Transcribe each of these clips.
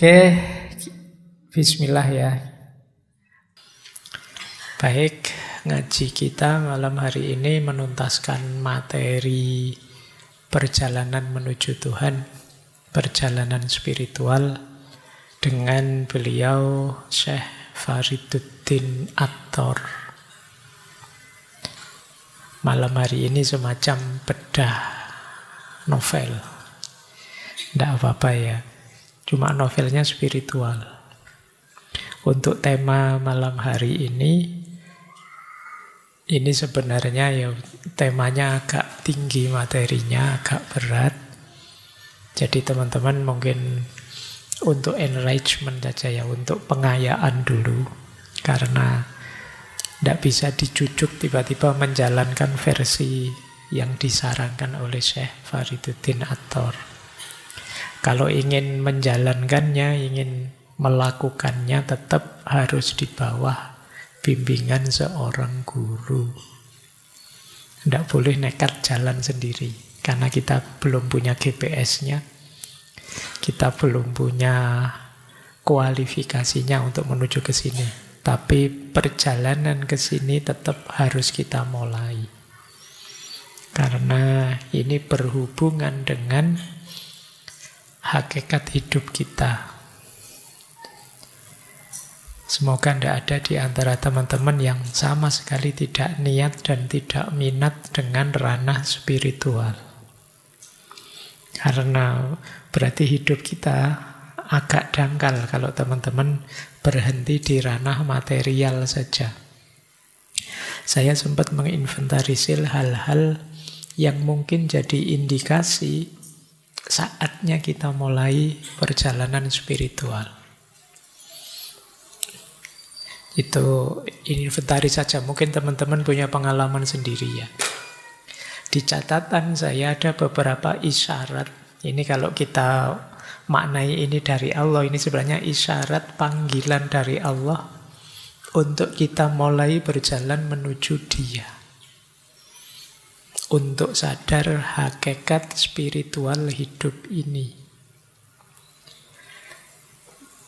Oke, bismillah ya. Baik, ngaji kita malam hari ini menuntaskan materi perjalanan menuju Tuhan, perjalanan spiritual dengan beliau Syekh Fariduddin Atthar. Malam hari ini semacam bedah novel. Tidak apa-apa ya, cuma novelnya spiritual. Untuk tema malam hari ini sebenarnya ya temanya agak tinggi, materinya agak berat. Jadi teman-teman mungkin untuk enrichment saja ya, untuk pengayaan dulu. Karena tidak bisa dicucuk tiba-tiba menjalankan versi yang disarankan oleh Syekh Fariduddin Atthar. Kalau ingin menjalankannya, ingin melakukannya, tetap harus di bawah bimbingan seorang guru. Tidak boleh nekat jalan sendiri, karena kita belum punya GPS-nya, kita belum punya kualifikasinya untuk menuju ke sini. Tapi perjalanan ke sini tetap harus kita mulai. Karena ini berhubungan dengan hakikat hidup kita. Semoga tidak ada di antara teman-teman yang sama sekali tidak niat dan tidak minat dengan ranah spiritual. Karena berarti hidup kita agak dangkal kalau teman-teman berhenti di ranah material saja. Saya sempat menginventarisir hal-hal yang mungkin jadi indikasi saatnya kita mulai perjalanan spiritual. Itu inventaris saja, mungkin teman-teman punya pengalaman sendiri ya. Di catatan saya ada beberapa isyarat. Ini kalau kita maknai ini dari Allah, ini sebenarnya isyarat panggilan dari Allah untuk kita mulai berjalan menuju Dia. Untuk sadar hakikat spiritual hidup ini.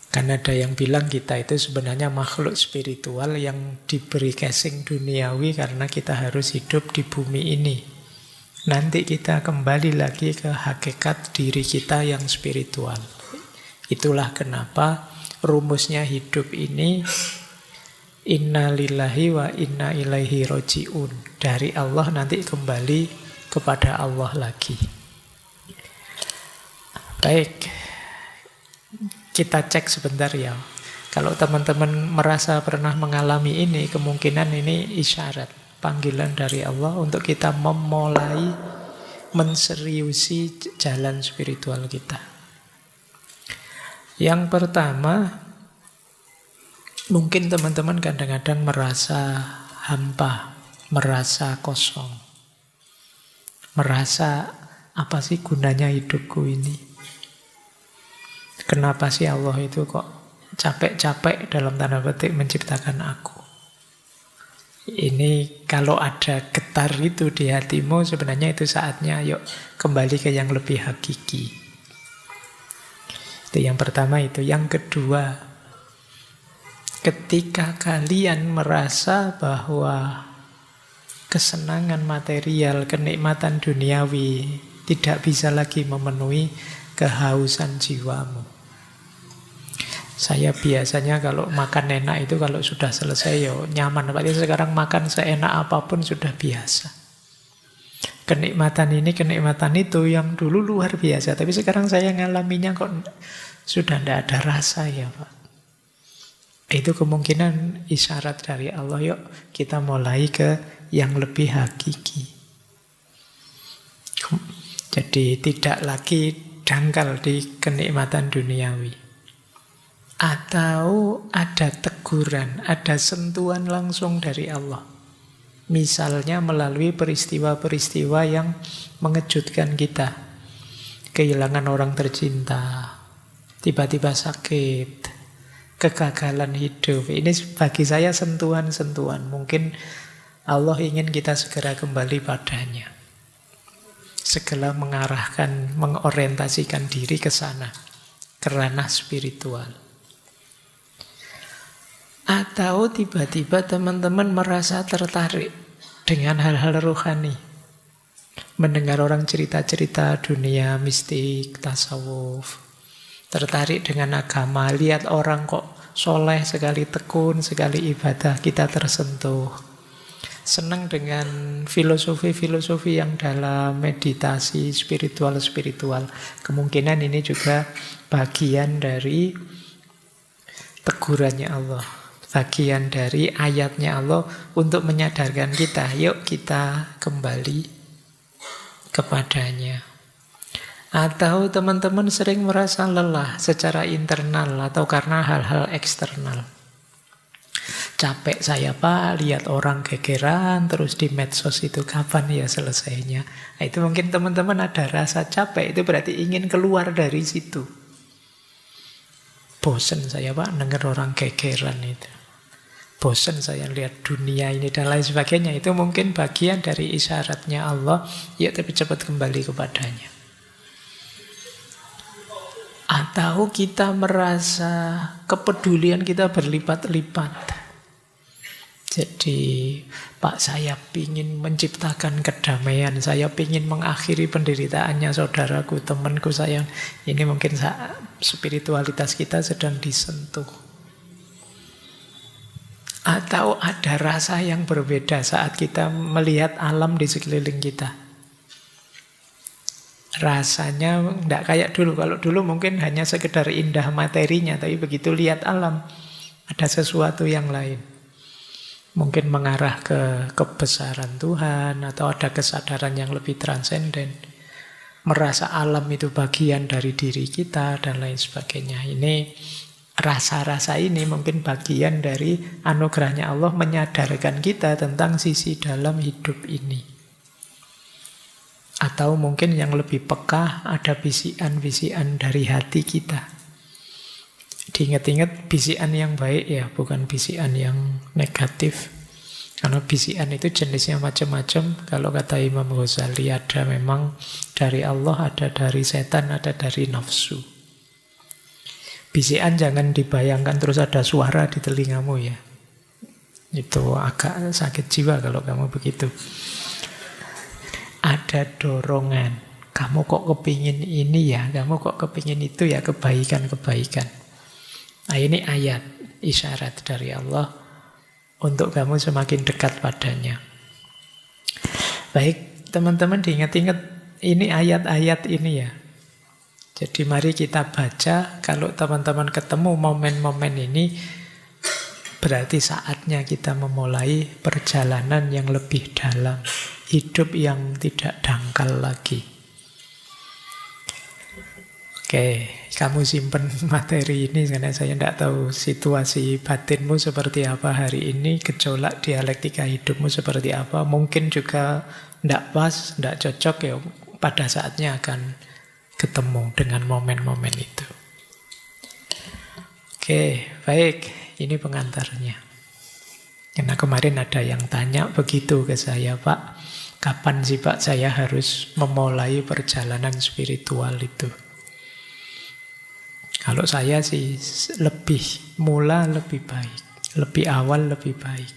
Karena ada yang bilang kita itu sebenarnya makhluk spiritual yang diberi casing duniawi karena kita harus hidup di bumi ini. Nanti kita kembali lagi ke hakikat diri kita yang spiritual. Itulah kenapa rumusnya hidup ini inna lillahi wa inna ilaihi roji'un. Dari Allah nanti kembali kepada Allah lagi. Baik, kita cek sebentar ya. Kalau teman-teman merasa pernah mengalami ini, kemungkinan ini isyarat panggilan dari Allah untuk kita memulai menseriusi jalan spiritual kita. Yang pertama, mungkin teman-teman kadang-kadang merasa hampa, merasa kosong, merasa apa sih gunanya hidupku ini? Kenapa sih Allah itu kok capek-capek dalam tanda petik menciptakan aku? Ini kalau ada getar itu di hatimu, sebenarnya itu saatnya yuk kembali ke yang lebih hakiki. Itu yang pertama itu. Yang kedua, ketika kalian merasa bahwa kesenangan material, kenikmatan duniawi tidak bisa lagi memenuhi kehausan jiwamu. Saya biasanya kalau makan enak itu kalau sudah selesai ya nyaman. Berarti sekarang makan seenak apapun sudah biasa. Kenikmatan ini, kenikmatan itu yang dulu luar biasa. Tapi sekarang saya ngalaminya kok sudah tidak ada rasa ya Pak. Itu kemungkinan isyarat dari Allah. Yuk kita mulai ke yang lebih hakiki. Jadi tidak lagi dangkal di kenikmatan duniawi. Atau ada teguran, ada sentuhan langsung dari Allah. Misalnya melalui peristiwa-peristiwa yang mengejutkan kita. Kehilangan orang tercinta, tiba-tiba sakit, kegagalan hidup. Ini bagi saya sentuhan-sentuhan. Mungkin Allah ingin kita segera kembali padanya. Segera mengarahkan, mengorientasikan diri ke sana. ke ranah spiritual. Atau tiba-tiba teman-teman merasa tertarik dengan hal-hal rohani. Mendengar orang cerita-cerita dunia mistik, tasawuf. Tertarik dengan agama, lihat orang kok soleh sekali, tekun sekali ibadah, kita tersentuh. Senang dengan filosofi-filosofi yang dalam, meditasi spiritual-spiritual. Kemungkinan ini juga bagian dari tegurannya Allah, bagian dari ayatnya Allah untuk menyadarkan kita, yuk kita kembali kepadanya. Atau teman-teman sering merasa lelah secara internal atau karena hal-hal eksternal. Capek saya Pak, lihat orang gegeran terus di medsos itu, kapan ya selesainya? Nah, itu mungkin teman-teman ada rasa capek, itu berarti ingin keluar dari situ. Bosen saya Pak, dengar orang gegeran itu. Bosen saya lihat dunia ini dan lain sebagainya. Itu mungkin bagian dari isyaratnya Allah, yuk tapi cepat kembali kepadanya. Atau kita merasa kepedulian kita berlipat-lipat. Jadi, Pak saya ingin menciptakan kedamaian, saya ingin mengakhiri penderitaannya saudaraku, temanku sayang. Ini mungkin spiritualitas kita sedang disentuh. Atau ada rasa yang berbeda saat kita melihat alam di sekeliling kita. Rasanya tidak kayak dulu. Kalau dulu mungkin hanya sekedar indah materinya, tapi begitu lihat alam, ada sesuatu yang lain. Mungkin mengarah ke kebesaran Tuhan, atau ada kesadaran yang lebih transenden. Merasa alam itu bagian dari diri kita, dan lain sebagainya. Ini rasa-rasa ini mungkin bagian dari anugerahnya Allah menyadarkan kita tentang sisi dalam hidup ini. Atau mungkin yang lebih peka, ada bisikan-bisikan dari hati kita. Diingat-ingat bisikan yang baik ya, bukan bisikan yang negatif. Karena bisikan itu jenisnya macam-macam. Kalau kata Imam Ghazali, ada memang dari Allah, ada dari setan, ada dari nafsu. Bisikan jangan dibayangkan terus ada suara di telingamu ya. Itu agak sakit jiwa kalau kamu begitu. Ada dorongan. Kamu kok kepingin ini ya, kamu kok kepingin itu ya, kebaikan-kebaikan. Nah ini ayat, isyarat dari Allah untuk kamu semakin dekat padanya. Baik, teman-teman diingat-ingat ini ayat-ayat ini ya. Jadi mari kita baca, kalau teman-teman ketemu momen-momen ini, berarti saatnya kita memulai perjalanan yang lebih dalam. Hidup yang tidak dangkal lagi. Oke, kamu simpen materi ini karena saya tidak tahu situasi batinmu seperti apa hari ini, gejolak dialektika hidupmu seperti apa. Mungkin juga tidak pas, tidak cocok ya, pada saatnya akan ketemu dengan momen-momen itu. Oke, baik, ini pengantarnya. Karena kemarin ada yang tanya begitu ke saya, Pak, kapan sih Pak saya harus memulai perjalanan spiritual itu? Kalau saya sih lebih mula lebih baik, lebih awal lebih baik.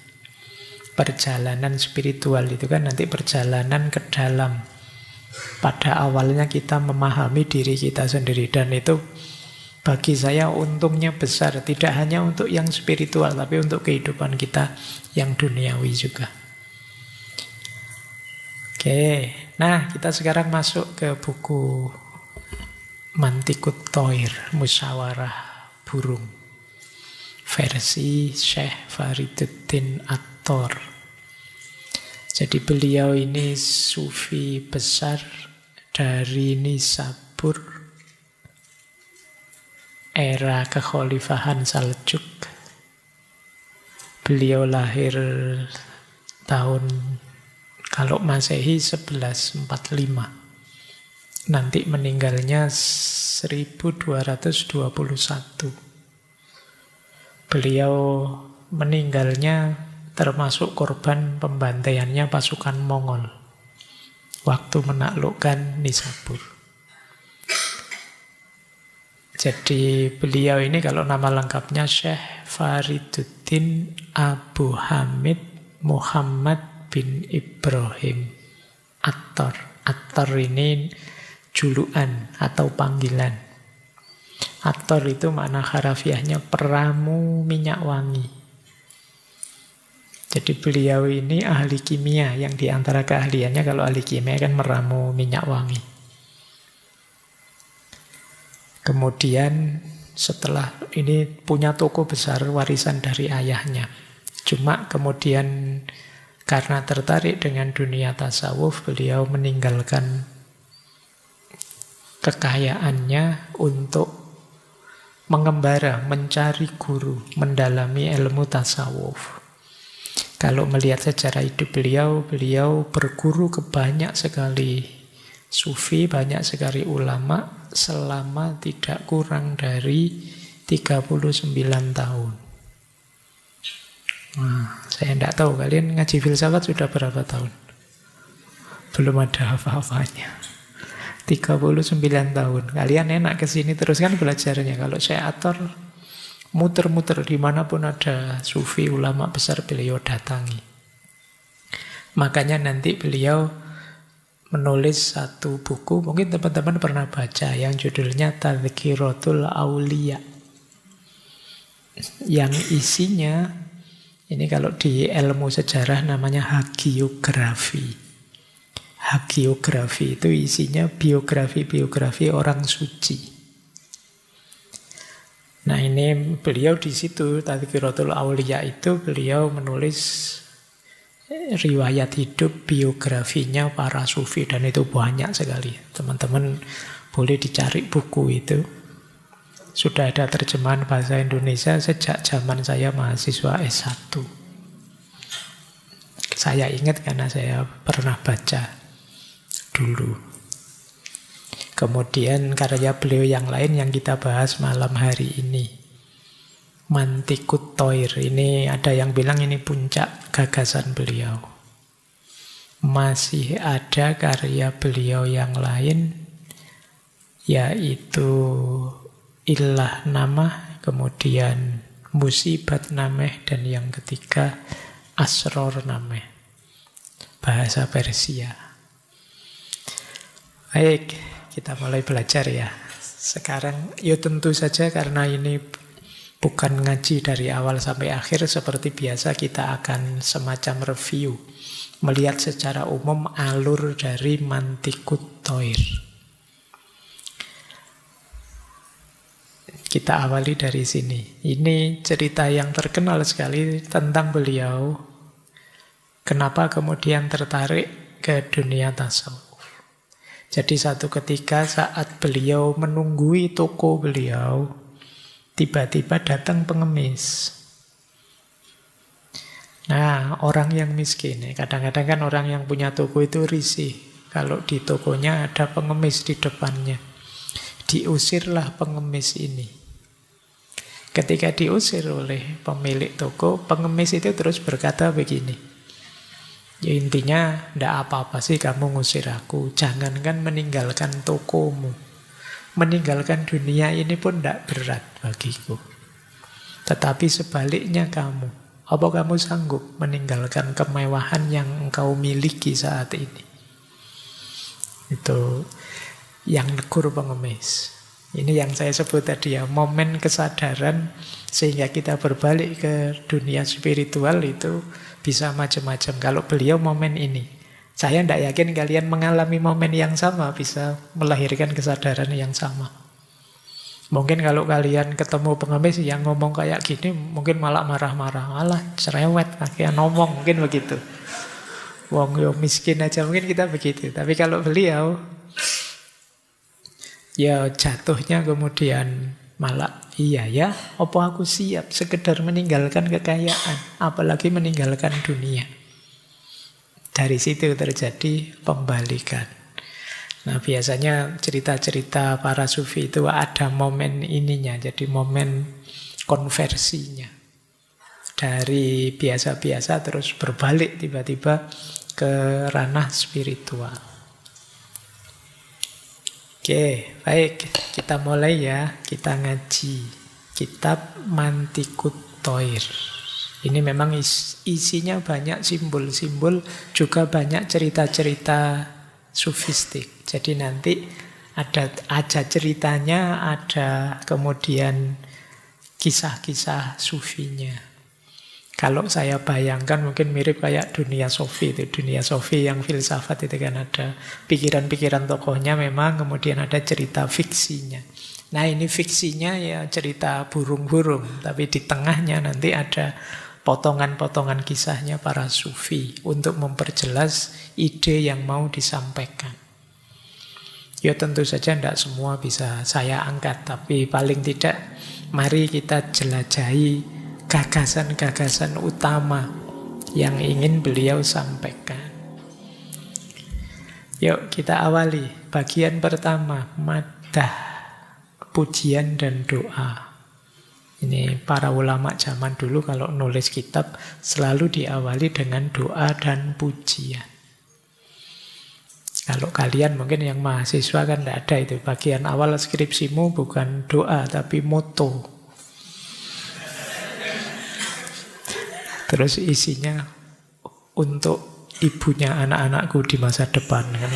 Perjalanan spiritual itu kan nanti perjalanan ke dalam. Pada awalnya kita memahami diri kita sendiri, dan itu bagi saya untungnya besar. Tidak hanya untuk yang spiritual, tapi untuk kehidupan kita yang duniawi juga. Oke, nah kita sekarang masuk ke buku Mantikut Thoir, Musyawarah Burung, versi Syekh Fariduddin At-Thor. Jadi beliau ini sufi besar dari Nisabur, era kekhalifahan Saljuk. Beliau lahir tahun, kalau Masehi 1145. Nanti meninggalnya 1221. Beliau meninggalnya termasuk korban pembantaiannya pasukan Mongol waktu menaklukkan Nisabur. Jadi beliau ini kalau nama lengkapnya Syekh Fariduddin Abu Hamid Muhammad bin Ibrahim Attar. Attar ini julukan atau panggilan. Attar itu makna harafiahnya peramu minyak wangi. Jadi beliau ini ahli kimia, yang diantara keahliannya kalau ahli kimia kan meramu minyak wangi. Kemudian setelah ini punya toko besar warisan dari ayahnya. Cuma kemudian karena tertarik dengan dunia tasawuf, beliau meninggalkan kekayaannya untuk mengembara, mencari guru, mendalami ilmu tasawuf. Kalau melihat sejarah hidup beliau, beliau berguru ke banyak sekali sufi, banyak sekali ulama selama tidak kurang dari 39 tahun. Nah, saya tidak tahu kalian ngaji filsafat sudah berapa tahun? Belum ada apa-apanya. 39 tahun. Kalian enak ke sini terus kan belajarnya. Kalau saya atur muter-muter dimanapun ada sufi ulama besar beliau datangi. Makanya nanti beliau menulis satu buku, mungkin teman-teman pernah baca, yang judulnya Tadhkiratul Auliya. Yang isinya, ini kalau di ilmu sejarah namanya hagiografi. Hagiografi itu isinya biografi-biografi orang suci. Nah ini beliau di situ, Tadhkiratul Auliya itu beliau menulis riwayat hidup, biografinya para sufi, dan itu banyak sekali. Teman-teman boleh dicari buku itu. Sudah ada terjemahan bahasa Indonesia sejak zaman saya mahasiswa S1. Saya ingat karena saya pernah baca dulu. Kemudian karya beliau yang lain yang kita bahas malam hari ini, Mantikut Thoir. Ini ada yang bilang ini puncak gagasan beliau. Masih ada karya beliau yang lain, yaitu Ilah Namah, kemudian Musibat Nameh, dan yang ketiga Asror Nameh, bahasa Persia. Baik, kita mulai belajar ya. Sekarang ya tentu saja karena ini bukan ngaji dari awal sampai akhir, seperti biasa kita akan semacam review, melihat secara umum alur dari Mantikut Thoir. Kita awali dari sini. Ini cerita yang terkenal sekali tentang beliau. Kenapa kemudian tertarik ke dunia tasawuf. Jadi satu ketika saat beliau menunggui toko beliau, tiba-tiba datang pengemis. Nah, orang yang miskin, kadang-kadang kan orang yang punya toko itu risih. Kalau di tokonya ada pengemis di depannya. Diusirlah pengemis ini. Ketika diusir oleh pemilik toko, pengemis itu terus berkata begini. Ya intinya, ndak apa-apa sih kamu ngusir aku. Jangankan meninggalkan tokomu. Meninggalkan dunia ini pun ndak berat bagiku. Tetapi sebaliknya kamu. Apa kamu sanggup meninggalkan kemewahan yang engkau miliki saat ini? Itu yang negur pengemis. Ini yang saya sebut tadi ya, momen kesadaran sehingga kita berbalik ke dunia spiritual itu bisa macam-macam. Kalau beliau momen ini, saya tidak yakin kalian mengalami momen yang sama, bisa melahirkan kesadaran yang sama. Mungkin kalau kalian ketemu pengemis yang ngomong kayak gini, mungkin malah marah-marah, malah cerewet, kayak ngomong, mungkin begitu. Wong yo miskin aja, mungkin kita begitu. Tapi kalau beliau, ya jatuhnya kemudian malah, iya ya, apa aku siap sekedar meninggalkan kekayaan, apalagi meninggalkan dunia. Dari situ terjadi pembalikan. Nah biasanya cerita-cerita para sufi itu ada momen ininya, jadi momen konversinya. Dari biasa-biasa terus berbalik tiba-tiba ke ranah spiritual. Oke, baik. Kita mulai ya. Kita ngaji kitab Mantikut Thoir. Ini memang isinya banyak simbol-simbol, juga banyak cerita-cerita sufistik. Jadi nanti ada aja ceritanya, ada kemudian kisah-kisah sufinya. Kalau saya bayangkan mungkin mirip kayak dunia sofi itu. Dunia sofi yang filsafat itu kan ada pikiran-pikiran tokohnya memang, kemudian ada cerita fiksinya. Nah ini fiksinya ya cerita burung-burung, tapi di tengahnya nanti ada potongan-potongan kisahnya para sufi untuk memperjelas ide yang mau disampaikan. Ya tentu saja tidak semua bisa saya angkat, tapi paling tidak mari kita jelajahi gagasan-gagasan utama yang ingin beliau sampaikan. Yuk kita awali bagian pertama, madah, pujian dan doa. Ini para ulama zaman dulu kalau nulis kitab selalu diawali dengan doa dan pujian. Kalau kalian mungkin yang mahasiswa kan tidak ada itu. Bagian awal skripsimu bukan doa tapi moto. Terus isinya untuk ibunya anak-anakku di masa depan kan.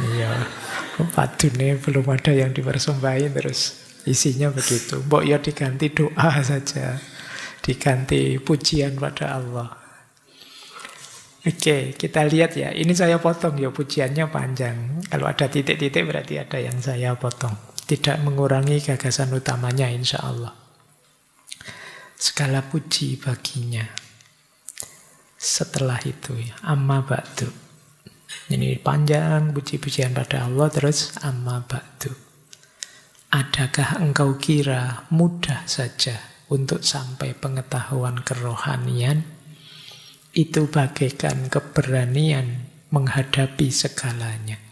Iya, padune belum ada yang dipersembahin terus. Isinya begitu. Mbok ya diganti doa saja. Diganti pujian pada Allah. Oke, kita lihat ya. Ini saya potong ya, pujiannya panjang. Kalau ada titik-titik berarti ada yang saya potong. Tidak mengurangi gagasan utamanya insya Allah. Segala puji baginya. Setelah itu ya, amma ba'du. Ini panjang puji-pujian pada Allah, terus amma ba'du. Adakah engkau kira mudah saja untuk sampai pengetahuan kerohanian? Itu bagaikan keberanian menghadapi segalanya.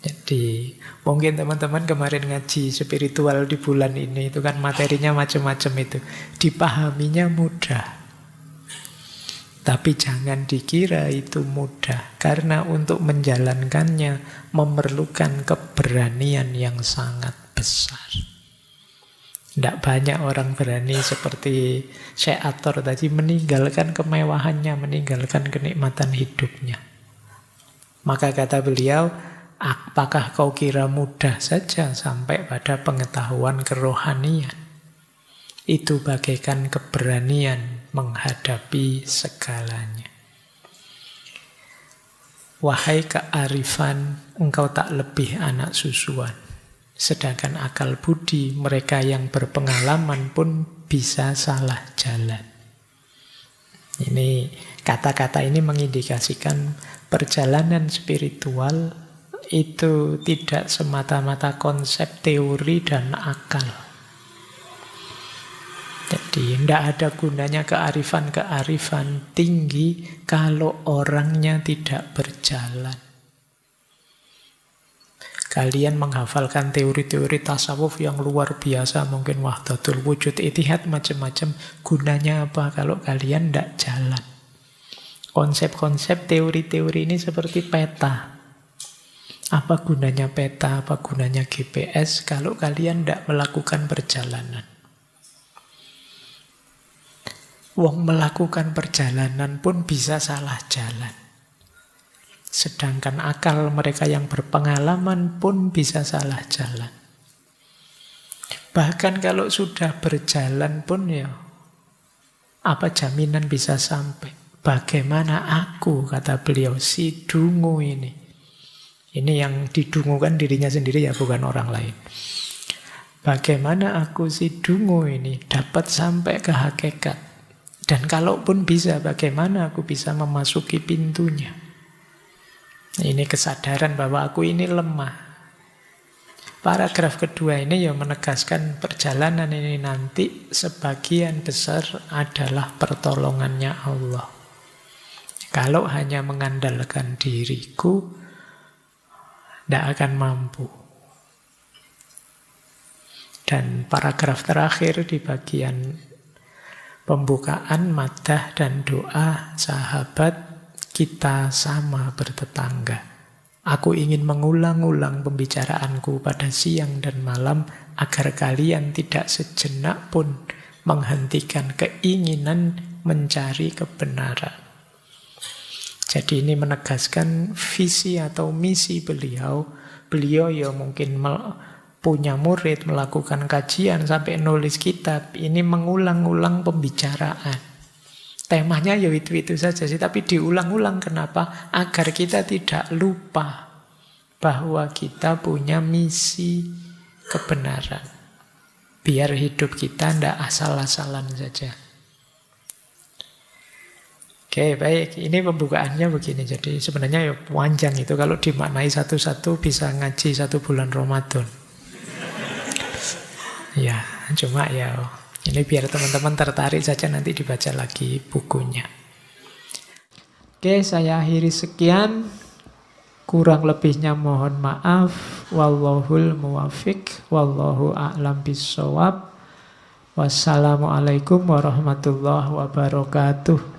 Jadi mungkin teman-teman kemarin ngaji spiritual di bulan ini itu kan materinya macam-macam itu. Dipahaminya mudah. Tapi jangan dikira itu mudah, karena untuk menjalankannya memerlukan keberanian yang sangat besar. Tidak banyak orang berani seperti Syekh Athor tadi meninggalkan kemewahannya, meninggalkan kenikmatan hidupnya. Maka kata beliau, apakah kau kira mudah saja sampai pada pengetahuan kerohanian? Itu bagaikan keberanian menghadapi segalanya. Wahai kearifan, engkau tak lebih anak susuan. Sedangkan akal budi mereka yang berpengalaman pun bisa salah jalan. Ini kata-kata ini mengindikasikan perjalanan spiritual itu tidak semata-mata konsep teori dan akal. Jadi tidak ada gunanya kearifan-kearifan tinggi kalau orangnya tidak berjalan. Kalian menghafalkan teori-teori tasawuf yang luar biasa, mungkin wahdatul wujud, itihad, macam-macam. Gunanya apa kalau kalian tidak jalan? Konsep-konsep teori-teori ini seperti peta. Apa gunanya peta, apa gunanya GPS kalau kalian tidak melakukan perjalanan? Wong melakukan perjalanan pun bisa salah jalan. Sedangkan akal mereka yang berpengalaman pun bisa salah jalan. Bahkan kalau sudah berjalan pun ya, apa jaminan bisa sampai? Bagaimana aku, kata beliau, si dungu ini. Ini yang didungukan dirinya sendiri ya, bukan orang lain. Bagaimana aku si dungu ini dapat sampai ke hakikat? Dan kalaupun bisa, bagaimana aku bisa memasuki pintunya? Ini kesadaran bahwa aku ini lemah. Paragraf kedua ini yang menegaskan perjalanan ini nanti sebagian besar adalah pertolongannya Allah. Kalau hanya mengandalkan diriku, tidak akan mampu. Dan paragraf terakhir di bagian pembukaan madah dan doa sahabat, kita sama bertetangga. Aku ingin mengulang-ulang pembicaraanku pada siang dan malam agar kalian tidak sejenak pun menghentikan keinginan mencari kebenaran. Jadi ini menegaskan visi atau misi beliau. Beliau ya mungkin punya murid, melakukan kajian sampai nulis kitab. Ini mengulang-ulang pembicaraan. Temanya ya itu-itu saja sih, tapi diulang-ulang. Kenapa? Agar kita tidak lupa bahwa kita punya misi kebenaran. Biar hidup kita tidak asal-asalan saja. Oke, baik. Ini pembukaannya begini. Jadi sebenarnya ya panjang itu. Kalau dimaknai satu-satu bisa ngaji 1 bulan Ramadan. Ya, cuma ya ini biar teman-teman tertarik saja, nanti dibaca lagi bukunya. Oke, saya akhiri sekian. Kurang lebihnya mohon maaf. Wallahul muwafiq. Wallahu a'lam bissawab. Wassalamualaikum warahmatullahi wabarakatuh.